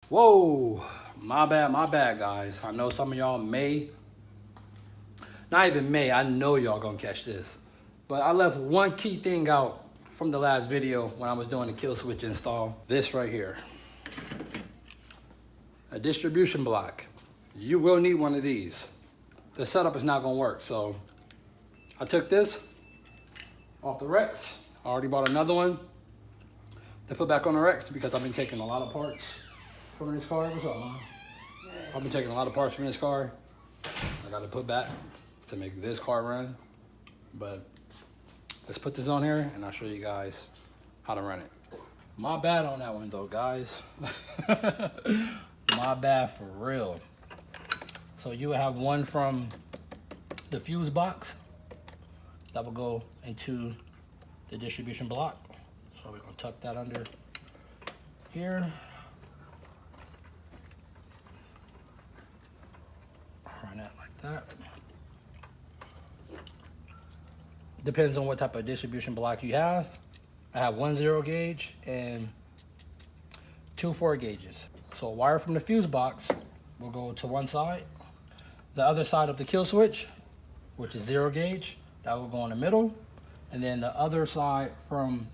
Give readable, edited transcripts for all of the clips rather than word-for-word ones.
Whoa, my bad, guys. I know some of y'all not even I know y'all gonna catch this. But I left one key thing out from the last video when I was doing the kill switch install. This right here, a distribution block. You will need one of these. The setup is not gonna work, so I took this off the Rex. I already bought another one to put back on the Rex because I've been taking a lot of parts from this car. What's up, Mom? Hey. I've been taking a lot of parts from this car. I got to put back to make this car run. But let's put this on here and I'll show you guys how to run it. My bad on that one though, guys. My bad for real. So you will have one from the fuse box that will go into the distribution block. So we're gonna tuck that under here. Run that like that. Depends on what type of distribution block you have. I have 1 0 gauge and 2 4 gauges. So a wire from the fuse box will go to one side. The other side of the kill switch, which is 0 gauge, that will go in the middle. And then the other side from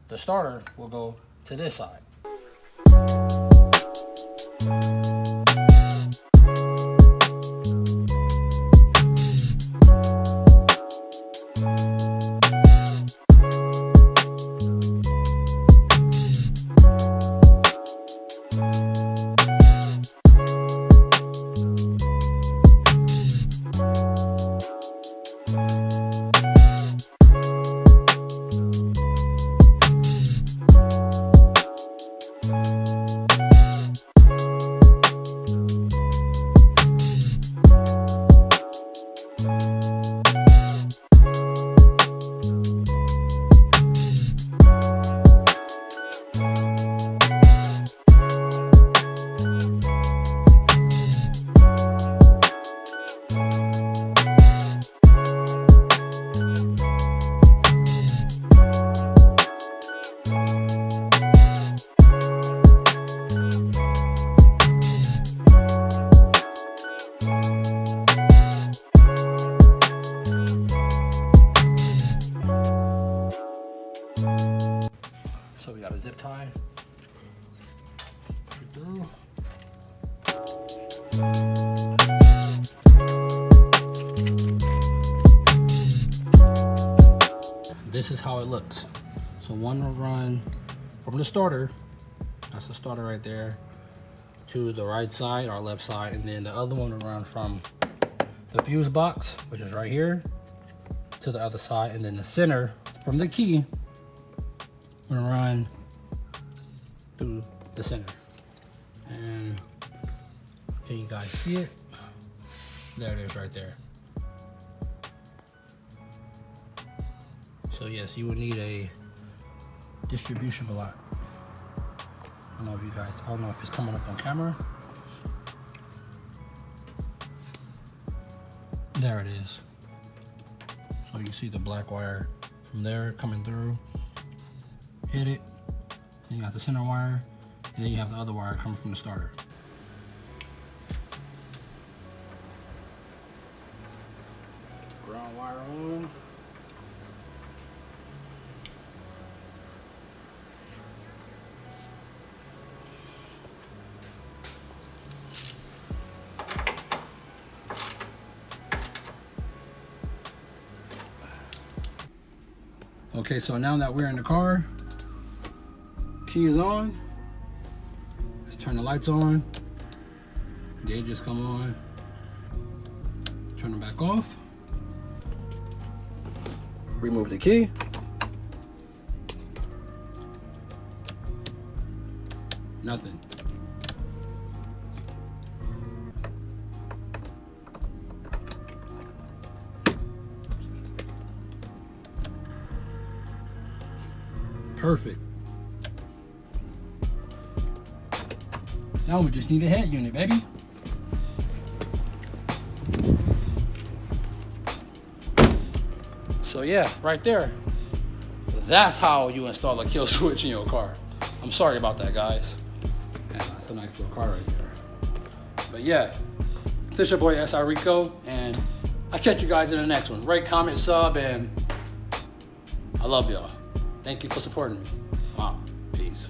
the starter will go to this side. So we got a zip tie. Put it through. This is how it looks. So one will run from the starter, that's the starter right there, to the right side or left side, and then the other one will run from the fuse box, which is right here, to the other side, and then the center from the key will run through the center. And can you guys see it? There it is right there. So yes, you will need a distribution block. I don't know if it's coming up on camera. There it is. So you see the black wire from there coming through. Hit it. Then you got the center wire, and then you have the other wire coming from the starter. Ground wire on. Okay, so now that we're in the car, key is on. Let's turn the lights on. Gauges come on. Turn them back off. Remove the key. Nothing. Perfect. Now we just need a head unit, baby. So yeah, right there. That's how you install a kill switch in your car. I'm sorry about that, guys. That's a nice little car right there. But yeah, this is your boy SR Rico, and I'll catch you guys in the next one. Rate, comment, sub, and I love y'all. Thank you for supporting me. Peace.